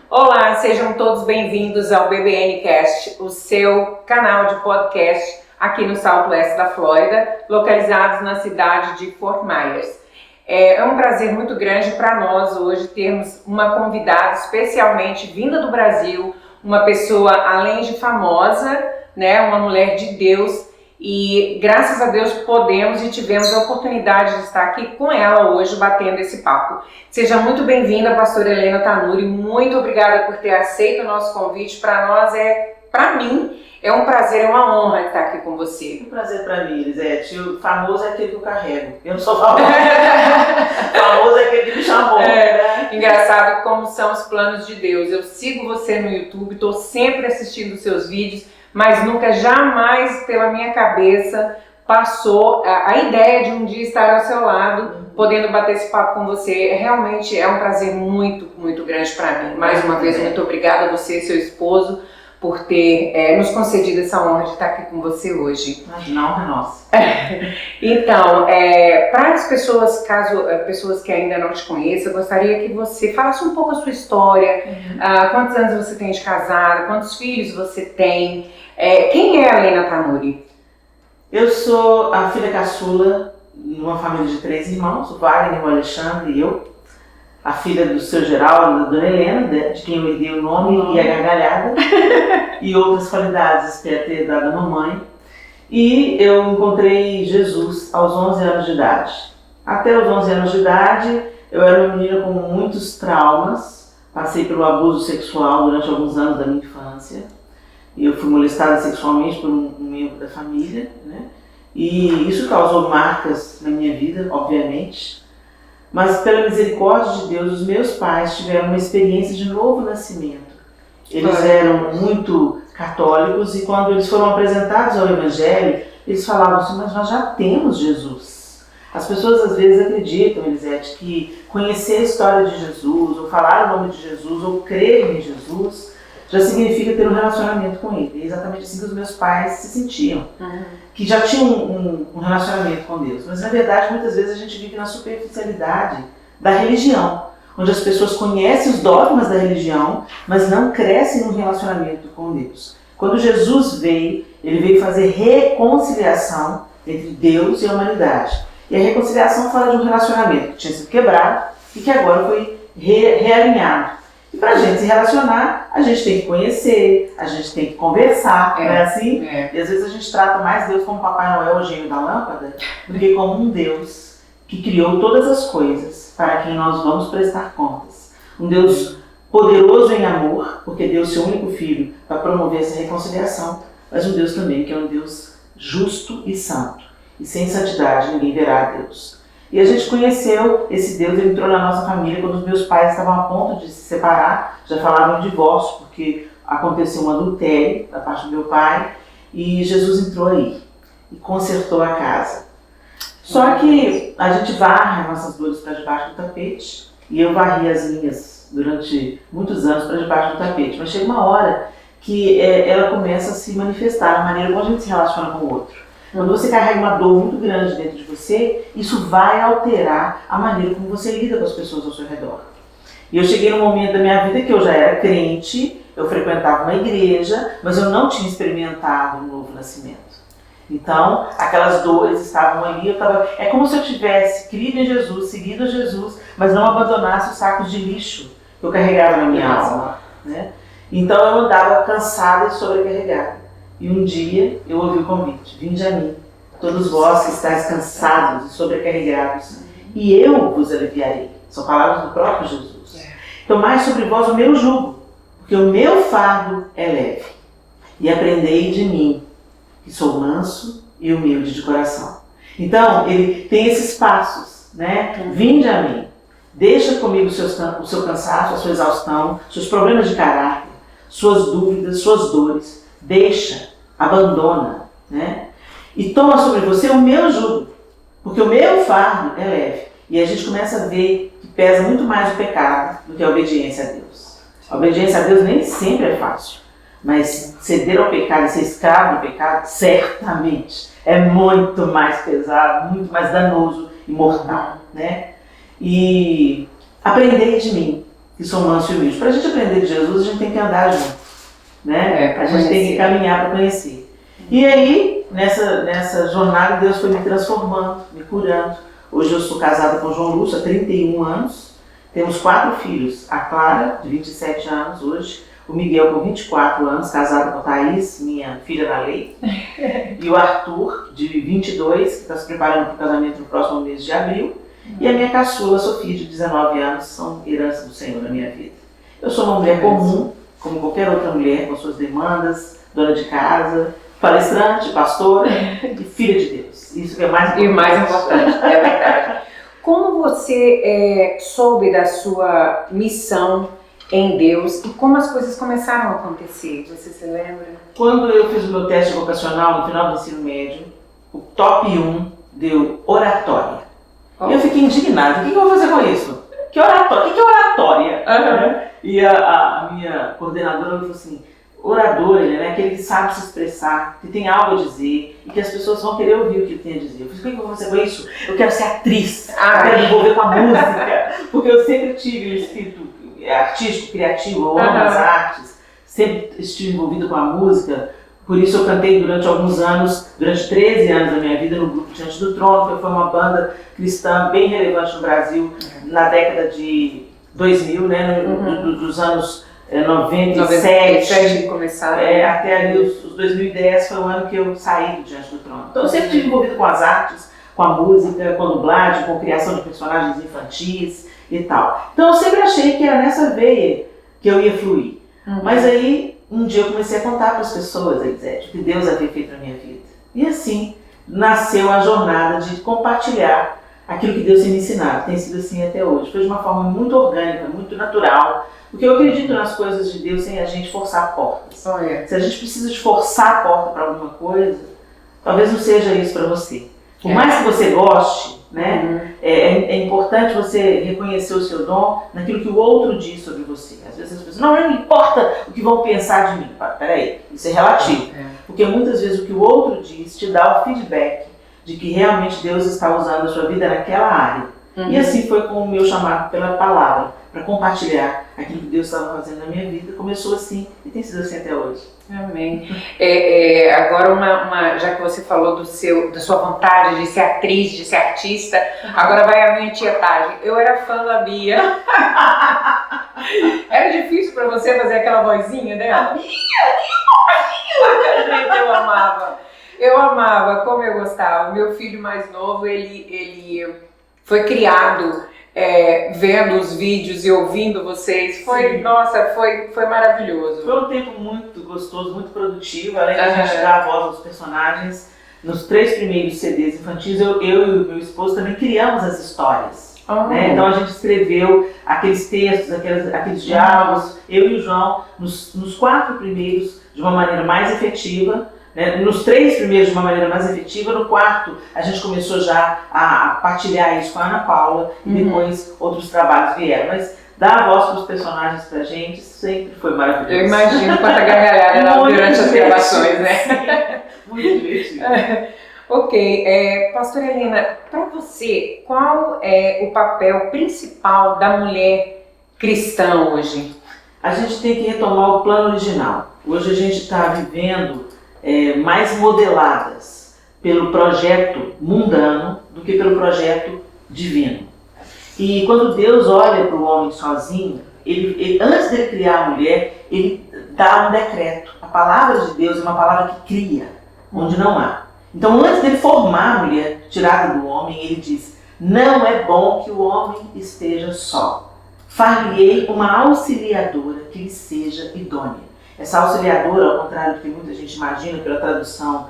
Olá, sejam todos bem-vindos ao BBN Cast, o seu canal de podcast aqui no Southwest da Flórida, localizados na cidade de Fort Myers. É um prazer muito grande para nós hoje termos uma convidada especialmente vinda do Brasil, uma pessoa além de famosa, né, uma mulher de Deus, e graças a Deus podemos e tivemos a oportunidade de estar aqui com ela hoje batendo esse papo. Seja muito bem-vinda, pastora Helena Tanuri, muito obrigada por ter aceito o nosso convite. Para mim, é um prazer, é uma honra estar aqui com você. Um prazer para mim, Elisete. O famoso é aquele que eu carrego. Eu não sou famoso. Famoso é aquele que me chamou. Né? Engraçado como são os planos de Deus. Eu sigo você no YouTube, estou sempre assistindo os seus vídeos, mas nunca, jamais pela minha cabeça passou a ideia de um dia estar ao seu lado, podendo bater esse papo com você. Realmente é um prazer muito, muito grande para mim. Mais uma vez, muito obrigada a você e seu esposo por ter nos concedido essa honra de estar aqui com você hoje. Não, é nossa. Então, para as pessoas, pessoas que ainda não te conheçam, eu gostaria que você falasse um pouco a sua história, quantos anos você tem de casada, quantos filhos você tem, quem é a Helena Tanuri? Eu sou a filha caçula numa família de 3 irmãos, o Wagner, o Alexandre e eu. A filha do seu Geraldo, da dona Helena, de quem eu herdei o nome e a gargalhada, e outras qualidades que espero ter dado à mamãe. E eu encontrei Jesus aos 11 anos de idade. Até os 11 anos de idade, eu era uma menina com muitos traumas, passei pelo abuso sexual durante alguns anos da minha infância. Eu fui molestada sexualmente por um membro da família, né? E isso causou marcas na minha vida, obviamente. Mas pela misericórdia de Deus, os meus pais tiveram uma experiência de novo nascimento. Eles eram muito católicos e quando eles foram apresentados ao Evangelho, eles falavam assim, mas nós já temos Jesus. As pessoas às vezes acreditam, Elisete, que conhecer a história de Jesus, ou falar o nome de Jesus, ou crer em Jesus, já significa ter um relacionamento com Ele. É exatamente assim que os meus pais se sentiam. Que já tinham um relacionamento com Deus. Mas na verdade, muitas vezes a gente vive na superficialidade da religião, onde as pessoas conhecem os dogmas da religião, mas não crescem num relacionamento com Deus. Quando Jesus veio, Ele veio fazer reconciliação entre Deus e a humanidade. E a reconciliação fala de um relacionamento que tinha sido quebrado e que agora foi realinhado. E para a gente se relacionar, a gente tem que conhecer, a gente tem que conversar, não é assim? E às vezes a gente trata mais Deus como Papai Noel, o gênio da lâmpada, do que como um Deus que criou todas as coisas para quem nós vamos prestar contas. Um Deus poderoso em amor, porque deu seu único filho para promover essa reconciliação, mas um Deus também que é um Deus justo e santo. E sem santidade ninguém verá a Deus. E a gente conheceu esse Deus, ele entrou na nossa família quando os meus pais estavam a ponto de se separar, já falavam em divórcio, porque aconteceu um adultério da parte do meu pai, e Jesus entrou aí e consertou a casa. Só que a gente varre nossas dores para debaixo do tapete, e eu varri as minhas durante muitos anos para debaixo do tapete, mas chega uma hora que ela começa a se manifestar na maneira como a gente se relaciona com o outro. Quando você carrega uma dor muito grande dentro de você, isso vai alterar a maneira como você lida com as pessoas ao seu redor. E eu cheguei num momento da minha vida que eu já era crente, eu frequentava uma igreja, mas eu não tinha experimentado um novo nascimento. Então, aquelas dores estavam ali, é como se eu tivesse crido em Jesus, seguido a Jesus, mas não abandonasse os sacos de lixo que eu carregava na minha alma, né? Então eu andava cansada e sobrecarregada. E um dia eu ouvi o convite, vinde a mim, todos vós que estáis cansados e sobrecarregados, e eu vos aliviarei. São palavras do próprio Jesus. Tomai sobre vós o meu jugo, porque o meu fardo é leve. E aprendei de mim, que sou manso e humilde de coração. Então, ele tem esses passos, né? Vinde a mim, deixa comigo o seu cansaço, a sua exaustão, seus problemas de caráter, suas dúvidas, suas dores. Deixa, abandona, né? E toma sobre você o meu jugo, porque o meu fardo é leve. E a gente começa a ver que pesa muito mais o pecado do que a obediência a Deus. A obediência a Deus nem sempre é fácil, mas ceder ao pecado e ser escravo do pecado, certamente, é muito mais pesado, muito mais danoso e mortal, né? E aprendei de mim, que são mansos e humildes. Para a gente aprender de Jesus, a gente tem que andar junto, né? A gente tem que caminhar para conhecer. E aí, nessa jornada, Deus foi me transformando, me curando. Hoje eu sou casada com o João Lúcio há 31 anos. Temos 4 filhos. A Clara, de 27 anos hoje. O Miguel, com 24 anos, casado com a Thaís, minha filha da lei. E o Arthur, de 22, que está se preparando para o casamento no próximo mês de abril. E a minha caçula, Sofia, de 19 anos, são herança do Senhor na minha vida. Eu sou uma mulher comum, como qualquer outra mulher, com suas demandas, dona de casa, palestrante, pastora e filha de Deus. Isso que é mais importante. E o mais importante, é verdade. Como você soube da sua missão em Deus e como as coisas começaram a acontecer? Você se lembra? Quando eu fiz o meu teste vocacional no final do ensino médio, o top 1 deu oratória. E eu fiquei indignada. O que eu vou fazer com isso? Que oratória? O que é oratória? Uhum. E a minha coordenadora falou assim, orador, ele é aquele que sabe se expressar, que tem algo a dizer e que as pessoas vão querer ouvir o que ele tem a dizer. Eu falei, o que eu vou fazer com isso? Eu quero ser atriz, eu quero me envolver com a música, porque eu sempre tive um espírito artístico, criativo, eu amo as artes, sempre estive envolvido com a música. Por isso eu cantei durante alguns anos, durante 13 anos da minha vida, no grupo Diante do Trono, que foi uma banda cristã bem relevante no Brasil na década de 2000, né, dos anos 97 que começaram. Até ali os 2010 foi o ano que eu saí do Diante do Trono. Então eu sempre estive envolvido com as artes, com a música, com a dublagem, com a criação de personagens infantis e tal. Então eu sempre achei que era nessa veia que eu ia fluir. Mas aí um dia eu comecei a contar para as pessoas, Elisete, o que Deus havia feito na minha vida. E assim nasceu a jornada de compartilhar aquilo que Deus tem me ensinado. Tem sido assim até hoje. Foi de uma forma muito orgânica, muito natural. Porque eu acredito nas coisas de Deus sem a gente forçar portas. Se a gente precisa de forçar a porta para alguma coisa, talvez não seja isso para você. Por mais que você goste, né, é importante você reconhecer o seu dom naquilo que o outro diz sobre você. Às vezes as pessoas, não importa o que vão pensar de mim. Peraí, isso é relativo. Porque muitas vezes o que o outro diz te dá o feedback de que realmente Deus está usando a sua vida naquela área. E assim foi com o meu chamado pela palavra, para compartilhar aquilo que Deus estava fazendo na minha vida. Começou assim e tem sido assim até hoje. Amém. Agora, já que você falou da sua vontade de ser atriz, de ser artista, agora vai a minha tietagem. Eu era fã da Bia. Era difícil para você fazer aquela vozinha dela? Bia! Gente, eu amava, como eu gostava. Meu filho mais novo, ele foi criado vendo os vídeos e ouvindo vocês. Foi maravilhoso. Foi um tempo muito gostoso, muito produtivo. Além de a gente dar a voz aos personagens, nos 3 primeiros CDs infantis, eu e o meu esposo também criamos as histórias. Né? Então a gente escreveu aqueles textos, aqueles diálogos, eu e o João, nos 4 primeiros de uma maneira mais efetiva. Nos 3 primeiros de uma maneira mais efetiva, no 4 a gente começou já a partilhar isso com a Ana Paula e depois outros trabalhos vieram. Mas dar a voz para os personagens pra gente sempre foi maravilhoso. Eu imagino quanta gargalhada era durante as gravações, né? Sim, muito divertido. Ok, pastora Helena, para você, qual é o papel principal da mulher cristã hoje? A gente tem que retomar o plano original. Hoje a gente está vivendo mais modeladas pelo projeto mundano do que pelo projeto divino. E quando Deus olha para o homem sozinho, ele, antes dele criar a mulher, ele dá um decreto. A palavra de Deus é uma palavra que cria, onde não há. Então, antes dele formar a mulher tirada do homem, ele diz, não é bom que o homem esteja só. Far-lhe-ei uma auxiliadora que lhe seja idônea. Essa auxiliadora, ao contrário do que muita gente imagina pela tradução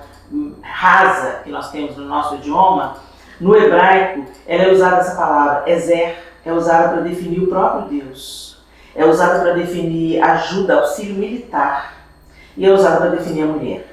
rasa que nós temos no nosso idioma, no hebraico, ela é usada essa palavra, ezer, é usada para definir o próprio Deus. É usada para definir ajuda, auxílio militar. E é usada para definir a mulher.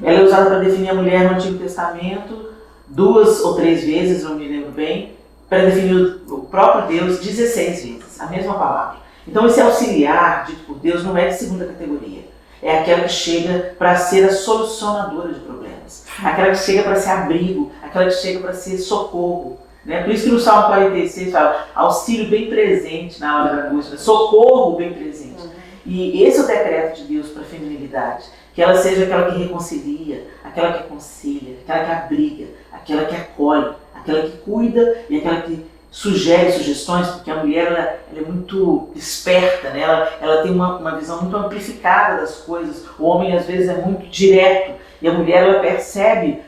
Ela é usada para definir a mulher no Antigo Testamento 2 ou 3 vezes, não me lembro bem, para definir o próprio Deus 16 vezes, a mesma palavra. Então esse auxiliar dito por Deus não é de segunda categoria. É aquela que chega para ser a solucionadora de problemas. Aquela que chega para ser abrigo, aquela que chega para ser socorro. Né? Por isso que no Salmo 46 fala auxílio bem presente na hora da angústia, socorro bem presente. E esse é o decreto de Deus para a feminilidade. Que ela seja aquela que reconcilia, aquela que aconselha, aquela que abriga, aquela que acolhe, aquela que cuida e aquela que sugere sugestões, porque a mulher ela é muito esperta, né? Ela tem uma visão muito amplificada das coisas. O homem às vezes é muito direto e a mulher ela percebe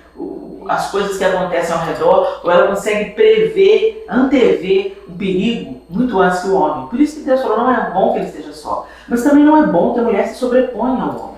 as coisas que acontecem ao redor, ou ela consegue prever, antever um perigo muito antes que o homem. Por isso que Deus falou, não é bom que ele esteja só, mas também não é bom que a mulher se sobreponha ao homem.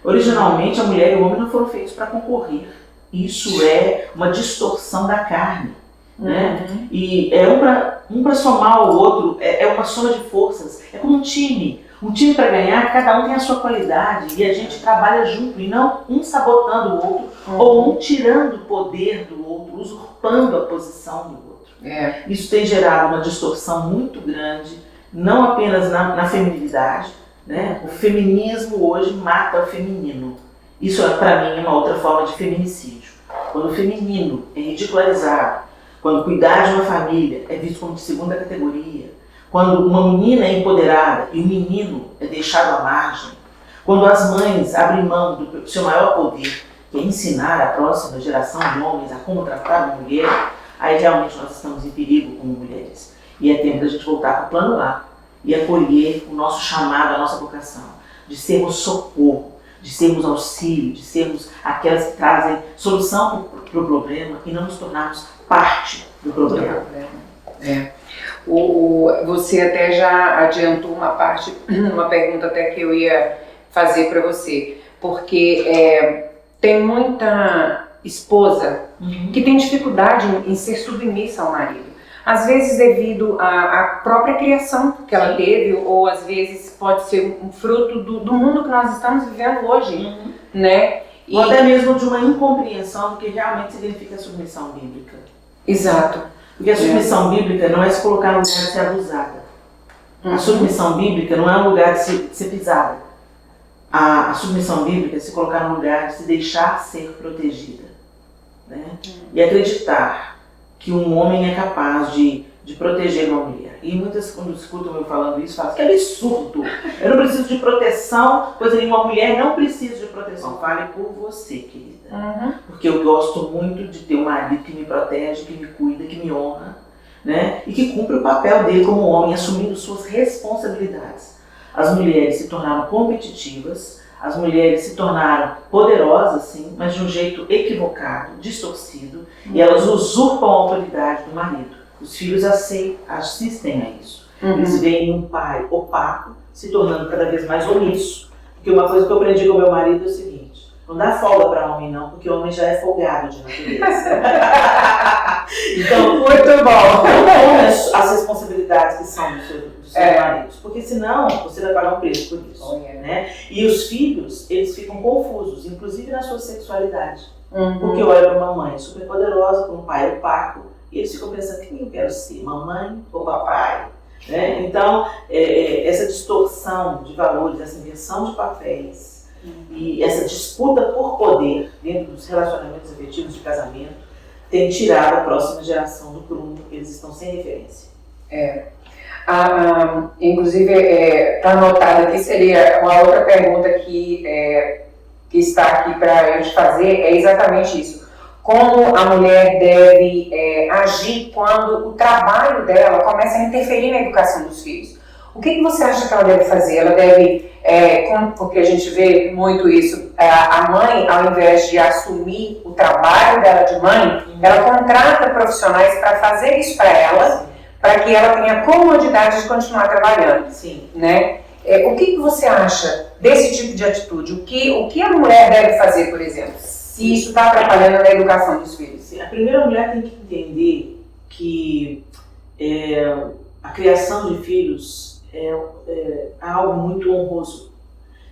Originalmente a mulher e o homem não foram feitos para concorrer. Isso é uma distorção da carne. Né? E é um para somar ao outro, é uma soma de forças, é como um time. Um time para ganhar, cada um tem a sua qualidade e a gente trabalha junto e não um sabotando o outro ou um tirando o poder do outro, usurpando a posição do outro. Isso tem gerado uma distorção muito grande, não apenas na feminilidade, né? O feminismo hoje mata o feminino. Isso para mim é uma outra forma de feminicídio. Quando o feminino é ridicularizado, quando cuidar de uma família é visto como de segunda categoria, quando uma menina é empoderada e o menino é deixado à margem, quando as mães abrem mão do seu maior poder, que é ensinar a próxima geração de homens a como tratar uma mulher, aí realmente nós estamos em perigo como mulheres. E é tempo da gente voltar para o plano A e acolher o nosso chamado, a nossa vocação, de sermos socorro, de sermos auxílio, de sermos aquelas que trazem solução para o problema e não nos tornarmos parte do problema. Você até já adiantou uma pergunta até que eu ia fazer para você, porque tem muita esposa que tem dificuldade em ser submissa ao marido. Às vezes devido à própria criação que ela teve, ou às vezes pode ser um fruto do mundo que nós estamos vivendo hoje, né? Ou até mesmo de uma incompreensão do que realmente significa a submissão bíblica. Exato. Porque a submissão bíblica não é se colocar no lugar de ser abusada. A submissão bíblica não é um lugar de ser pisada. A submissão bíblica é se colocar no lugar de se deixar ser protegida. Né? E acreditar que um homem é capaz de proteger uma mulher. E muitas, quando escutam eu falando isso, falam que é absurdo. Eu não preciso de proteção, coisa nenhuma. Uma mulher não precisa de proteção. Fale por você, querida. Porque eu gosto muito de ter um marido que me protege, que me cuida, que me honra, né? E que cumpre o papel dele como homem, assumindo suas responsabilidades. As mulheres se tornaram competitivas, as mulheres se tornaram poderosas, sim, mas de um jeito equivocado, distorcido, e elas usurpam a autoridade do marido. Os filhos assistem a isso. Eles veem um pai opaco se tornando cada vez mais omisso. Porque uma coisa que eu aprendi com meu marido é o seguinte: não dá folga para homem não, porque o homem já é folgado de natureza. Então, muito bom. Não tome as responsabilidades que são dos seus maridos, porque senão você vai pagar um preço por isso. Né? E os filhos, eles ficam confusos, inclusive na sua sexualidade. Porque olham para uma mãe super poderosa, para um pai opaco, e eles ficam pensando: quem eu quero ser, mamãe ou papai? Né? Então, essa distorção de valores, essa inversão de papéis e essa disputa por poder dentro dos relacionamentos afetivos de casamento tem tirado a próxima geração do prumo, porque eles estão sem referência. Inclusive, está anotado aqui, seria uma outra pergunta que está aqui para eu te fazer, é exatamente isso. Como a mulher deve agir quando o trabalho dela começa a interferir na educação dos filhos? O que você acha que ela deve fazer? Ela deve, porque a gente vê muito isso, a mãe, ao invés de assumir o trabalho dela de mãe, ela contrata profissionais para fazer isso para ela, para que ela tenha a comodidade de continuar trabalhando. Sim. Né? O que você acha desse tipo de atitude? O que a mulher deve fazer, por exemplo, se isso está atrapalhando na educação dos filhos? A primeira mulher tem que entender que a criação de filhos é algo muito honroso.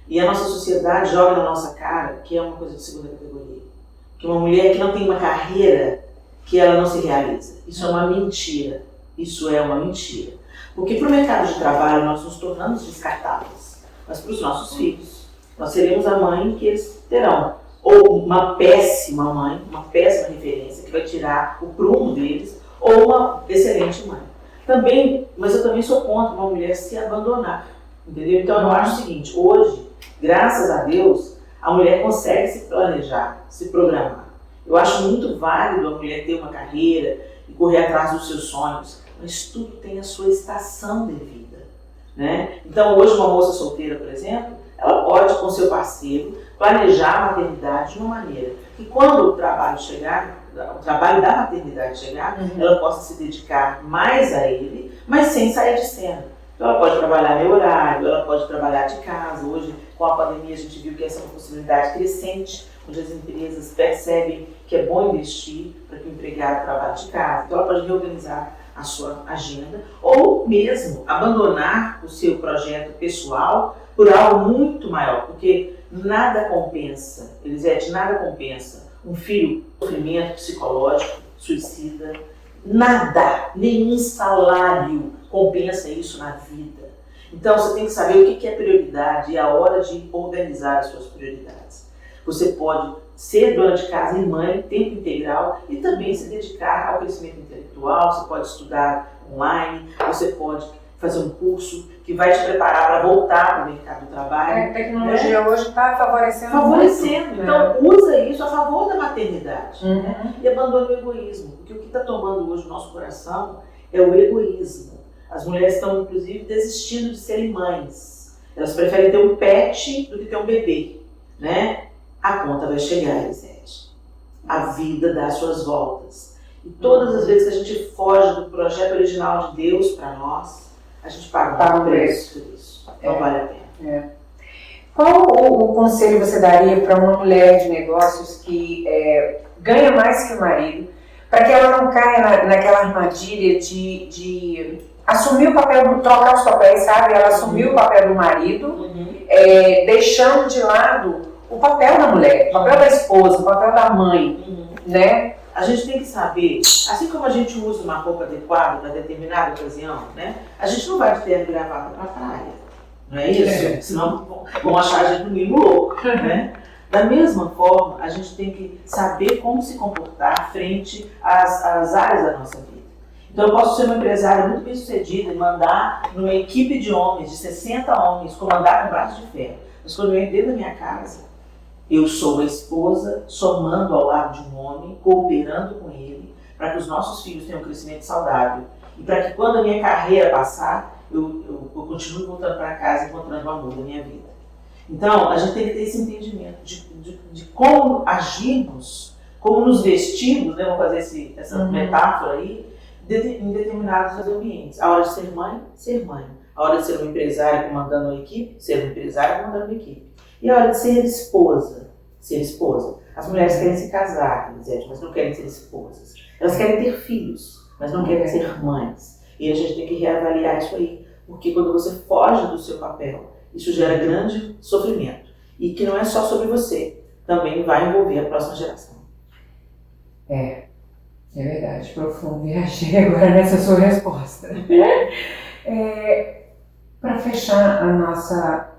E a nossa sociedade joga na nossa cara que é uma coisa de segunda categoria. Que uma mulher que não tem uma carreira, que ela não se realiza. Isso é uma mentira. Isso é uma mentira. Porque para o mercado de trabalho nós nos tornamos descartáveis. Mas para os nossos filhos, nós seremos a mãe que eles terão. Ou uma péssima mãe, uma péssima referência, que vai tirar o prumo deles, ou uma excelente mãe. Também, mas eu também sou contra uma mulher se abandonar, entendeu? Então eu acho o seguinte, hoje, graças a Deus, a mulher consegue se planejar, se programar. Eu acho muito válido a mulher ter uma carreira e correr atrás dos seus sonhos, mas tudo tem a sua estação de vida, né? Então hoje uma moça solteira, por exemplo, ela pode com seu parceiro planejar a maternidade de uma maneira que quando o trabalho chegar, o trabalho da maternidade chegar, ela possa se dedicar mais a ele, mas sem sair de cena. Então ela pode trabalhar meio horário, ela pode trabalhar de casa. Hoje, com a pandemia, a gente viu que essa é uma possibilidade crescente, onde as empresas percebem que é bom investir para que o empregado trabalhe de casa. Então ela pode reorganizar a sua agenda, ou mesmo abandonar o seu projeto pessoal por algo muito maior, porque nada compensa, Elisete, nada compensa um filho com sofrimento psicológico, suicida, nada, nenhum salário compensa isso na vida. Então você tem que saber o que é prioridade e a hora de organizar as suas prioridades. Você pode ser dona de casa e mãe, tempo integral, e também se dedicar ao crescimento intelectual. Você pode estudar online, você pode fazer um curso que vai te preparar para voltar para o mercado do trabalho. A tecnologia hoje está favorecendo. Favorecendo. Muito, então, usa isso a favor da maternidade. Né? E abandone o egoísmo. Porque o que está tomando hoje o nosso coração é o egoísmo. As mulheres estão, inclusive, desistindo de serem mães. Elas preferem ter um pet do que ter um bebê. Né? A conta vai chegar, Elisete. A vida dá suas voltas. E todas as vezes que a gente foge do projeto original de Deus para nós, a gente paga um preço por isso. Não vale a pena. Qual o conselho você daria para uma mulher de negócios que ganha mais que o marido, para que ela não caia naquela armadilha de assumir o papel, trocar os papéis, sabe? Ela assumir o papel do marido, deixando de lado o papel da mulher, o papel da esposa, o papel da mãe, né? A gente tem que saber, assim como a gente usa uma roupa adequada para determinada ocasião, né? A gente não vai de terno e gravata para a praia, não é isso? Senão vão achar a gente no mínimo louco, né? Da mesma forma, a gente tem que saber como se comportar frente às áreas da nossa vida. Então eu posso ser uma empresária muito bem sucedida e mandar numa equipe de homens, de 60 homens, comandar com braço de ferro. Mas quando eu entro dentro da minha casa, eu sou a esposa somando ao lado de um homem, cooperando com ele, para que os nossos filhos tenham um crescimento saudável. E para que quando a minha carreira passar, eu continue voltando para casa encontrando o amor da minha vida. Então, a gente tem que ter esse entendimento de como agirmos, como nos vestimos, né? Vamos fazer essa metáfora aí, em determinados ambientes. A hora de ser mãe, ser mãe. A hora de ser uma empresária comandando uma equipe, ser uma empresária comandando uma equipe. E a hora de ser esposa, ser esposa. As mulheres querem se casar, mas não querem ser esposas. Elas querem ter filhos, mas não querem ser mães. E a gente tem que reavaliar isso aí. Porque quando você foge do seu papel, isso gera grande sofrimento. E que não é só sobre você, também vai envolver a próxima geração. É verdade, profundo. Viajei agora nessa sua resposta. Para fechar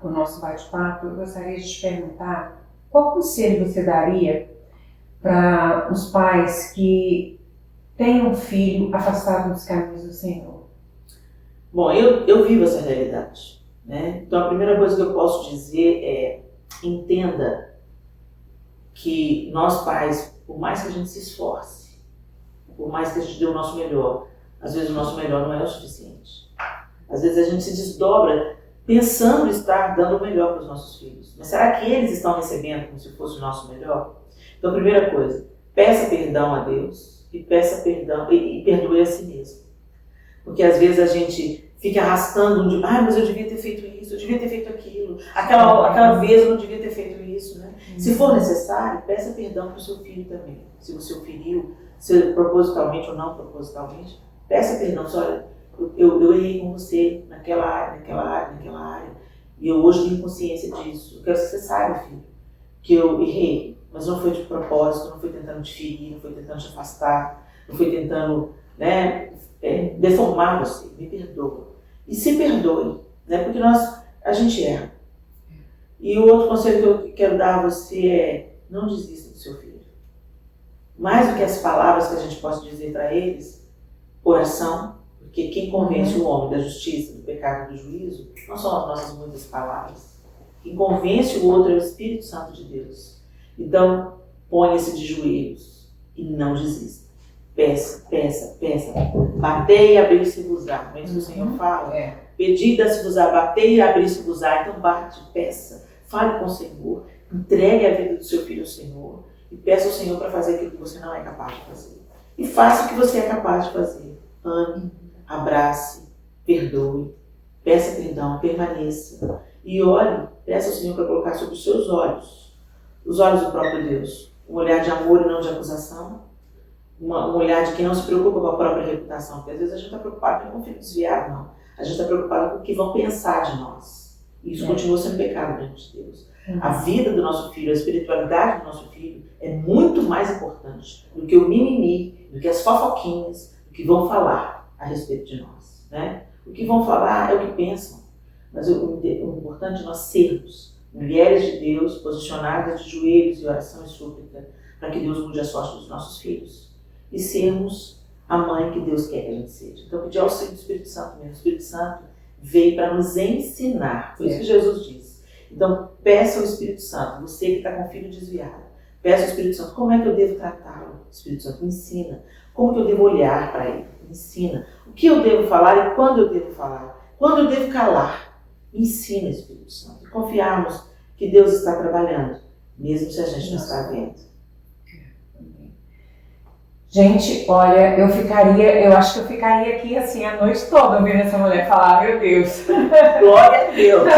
o nosso bate-papo, eu gostaria de te perguntar qual conselho você daria para os pais que têm um filho afastado dos caminhos do Senhor? Bom, eu vivo essa realidade, né? Então a primeira coisa que eu posso dizer é: entenda que nós pais, por mais que a gente se esforce, por mais que a gente dê o nosso melhor, às vezes o nosso melhor não é o suficiente. Às vezes a gente se desdobra pensando estar dando o melhor para os nossos filhos. Mas será que eles estão recebendo como se fosse o nosso melhor? Então, a primeira coisa, peça perdão a Deus e peça perdão e perdoe a si mesmo. Porque às vezes a gente fica arrastando mas eu devia ter feito isso, eu devia ter feito aquilo, aquela vez eu não devia ter feito isso, né? Se for necessário, peça perdão para o seu filho também. Se você o feriu, se propositalmente ou não propositalmente, peça perdão. Olha, eu errei com você naquela área. E eu hoje tenho consciência disso. Eu quero que você saiba, filho, que eu errei, mas não foi de propósito, não foi tentando te ferir, não foi tentando te afastar, não foi tentando, né, deformar você. Me perdoa. E se perdoe, né, porque a gente erra. E o outro conselho que eu quero dar a você é: não desista do seu filho. Mais do que as palavras que a gente possa dizer para eles, oração, porque quem convence o homem da justiça, do pecado e do juízo, não são as nossas muitas palavras. Quem convence o outro é o Espírito Santo de Deus. Então, ponha-se de joelhos e não desista. Peça, peça, peça. Batei e abrir-se-vos-á. Não é isso que o Senhor fala? Pedi, dá-se-vos-á, batei e abrir-se-vos-á. Então bate, peça, fale com o Senhor, entregue a vida do seu filho ao Senhor e peça ao Senhor para fazer aquilo que você não é capaz de fazer. E faça o que você é capaz de fazer. Ame, abrace, perdoe, peça perdão, permaneça. E ore, peça ao Senhor para colocar sobre os seus olhos, os olhos do próprio Deus, um olhar de amor e não de acusação, um olhar de quem não se preocupa com a própria reputação, porque às vezes a gente está preocupado com o filho desviado, não. A gente está preocupado com o que vão pensar de nós. E isso continua sendo pecado diante de Deus. A vida do nosso filho, a espiritualidade do nosso filho é muito mais importante do que o mimimi, do que as fofoquinhas, do que vão falar a respeito de nós. Né? O que vão falar é o que pensam. Mas o importante é nós sermos mulheres de Deus, posicionadas de joelhos e oração e súplica, para que Deus mude a sorte dos nossos filhos. E sermos a mãe que Deus quer que a gente seja. Então, pedir auxílio do Espírito Santo mesmo. O Espírito Santo veio para nos ensinar. Foi isso que Jesus disse. Então, peça ao Espírito Santo, você que está com o filho desviado, peça ao Espírito Santo, como é que eu devo tratá-lo? O Espírito Santo me ensina. Como que eu devo olhar para ele? Me ensina. O que eu devo falar e quando eu devo falar? Quando eu devo calar? Me ensina, Espírito Santo. E confiarmos que Deus está trabalhando, mesmo se a gente não está vendo. Gente, olha, eu acho que eu ficaria aqui assim a noite toda ouvindo essa mulher falar, meu Deus. Glória a Deus.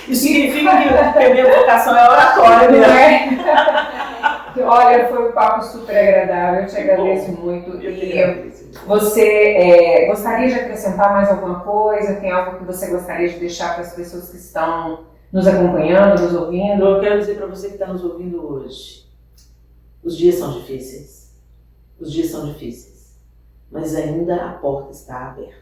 Isso significa que a minha vocação é oratória, não é? Olha, foi um papo super agradável, eu te agradeço muito. E você gostaria de acrescentar mais alguma coisa? Tem algo que você gostaria de deixar para as pessoas que estão nos acompanhando, nos ouvindo? Eu quero dizer para você que está nos ouvindo hoje, os dias são difíceis. Os dias são difíceis, mas ainda a porta está aberta.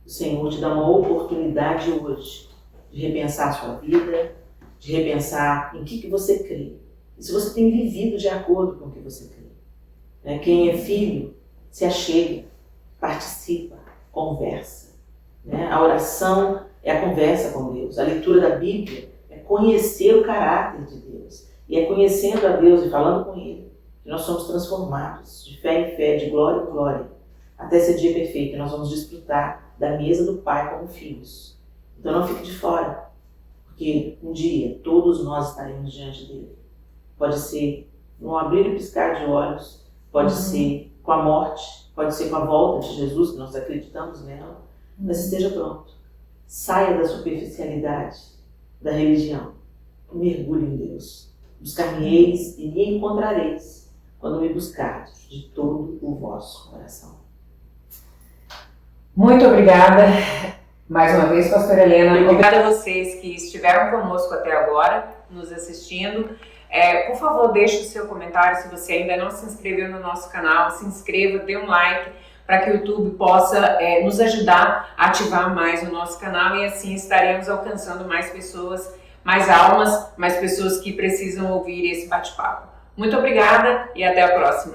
O Senhor te dá uma oportunidade hoje de repensar a sua vida, de repensar em que você crê. E se você tem vivido de acordo com o que você crê. Quem é filho, se achega, participa, conversa. A oração é a conversa com Deus. A leitura da Bíblia é conhecer o caráter de Deus. E é conhecendo a Deus e falando com Ele que nós somos transformados de fé em fé, de glória em glória, até esse dia perfeito. Nós vamos desfrutar da mesa do Pai como filhos. Então não fique de fora, porque um dia todos nós estaremos diante dele. Pode ser no abrir e piscar de olhos, pode ser com a morte, pode ser com a volta de Jesus, que nós acreditamos nela, mas esteja pronto. Saia da superficialidade da religião, mergulhe em Deus. Buscar-me-eis e me encontrareis, quando me buscardes de todo o vosso coração. Muito obrigada mais uma vez, pastora Helena. Obrigada a vocês que estiveram conosco até agora, nos assistindo. Por favor, deixe o seu comentário. Se você ainda não se inscreveu no nosso canal, se inscreva, dê um like para que o YouTube possa nos ajudar a ativar mais o nosso canal e assim estaremos alcançando mais pessoas, mais almas, mais pessoas que precisam ouvir esse bate-papo. Muito obrigada e até a próxima.